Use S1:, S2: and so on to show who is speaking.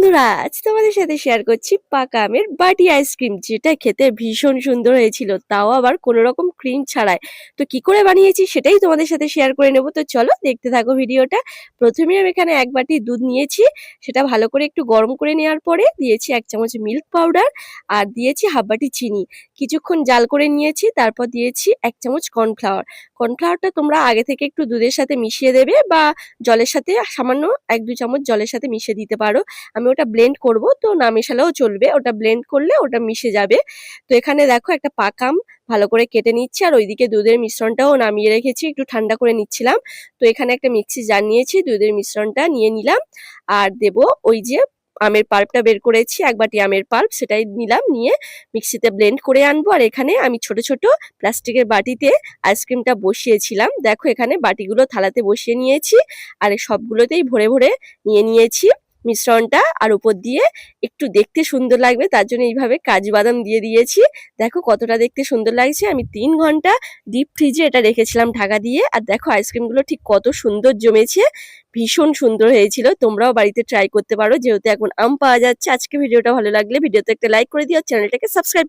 S1: বন্ধুরা, আজ তোমাদের সাথে শেয়ার করছি পাকা আমের বাটি আইসক্রিম, যেটা খেতে ভীষণ সুন্দর হয়েছিল, তাও আবার কোনো রকম ক্রিম ছাড়াই। তো কি করে বানিয়েছি সেটাই তোমাদের সাথে শেয়ার করে নেবো। তো চলো দেখতে থাকো ভিডিওটা। প্রথমে আমি এখানে এক বাটি দুধ নিয়েছি, সেটা ভালো করে একটু গরম করে নেওয়ার পরে দিয়েছি 1 চামচ মিল্ক পাউডার আর দিয়েছি হাফ বাটি চিনি। কিছুক্ষণ জাল করে নিয়েছি, তারপর দিয়েছি 1 চামচ কর্নফ্লাওয়ার। কর্নফ্লাওয়ারটা তোমরা আগে থেকে একটু দুধের সাথে মিশিয়ে দেবে বা জলের সাথে সামান্য 1-2 চামচ জলের সাথে মিশিয়ে দিতে পারো। আমি ওটা ব্লেন্ড করব, তো না মেশালেও চলবে, ওটা ব্লেন্ড করলে ওটা মিশে যাবে। তো এখানে দেখো একটা পাকা আম ভালো করে কেটে নিচ্ছি, আর ওইদিকে দুধের মিশ্রণটাও নামিয়ে রেখেছি, একটু ঠান্ডা করে নিচ্ছিলাম। তো এখানে একটা মিক্সি জার নিয়েছি, দুধের মিশ্রণটা নিয়ে নিলাম আর দেব ওই যে আমের পাল্পটা বের করেছি, 1 বাটি আমের পাল্প সেটাই নিলাম, নিয়ে মিক্সিতে ব্লেন্ড করে আনবো। আর এখানে আমি ছোট ছোট প্লাস্টিকের বাটিতে আইসক্রিমটা বসিয়েছিলাম, দেখো এখানে বাটিগুলো থালাতে বসিয়ে নিয়েছি আর সবগুলোতেই ভরে ভরে নিয়ে নিয়েছি মিশ্রণটা। আর উপর দিয়ে একটু দেখতে সুন্দর লাগবে তার জন্য এইভাবে কাজু বাদাম দিয়ে দিয়েছি। দেখো কতটা দেখতে সুন্দর লাগছে। আমি 3 ঘন্টা ডিপ ফ্রিজে এটা রেখেছিলাম ঢাকা দিয়ে। আর দেখো আইসক্রিমগুলো ঠিক কত সুন্দর জমেছে, ভীষণ সুন্দর হয়েছিল। তোমরাও বাড়িতে ট্রাই করতে পারো, যেহেতু এখন আম পাওয়া যাচ্ছে। আজকে ভিডিওটা ভালো লাগলে ভিডিওতে একটা লাইক করে দিও, চ্যানেলটাকে সাবস্ক্রাইব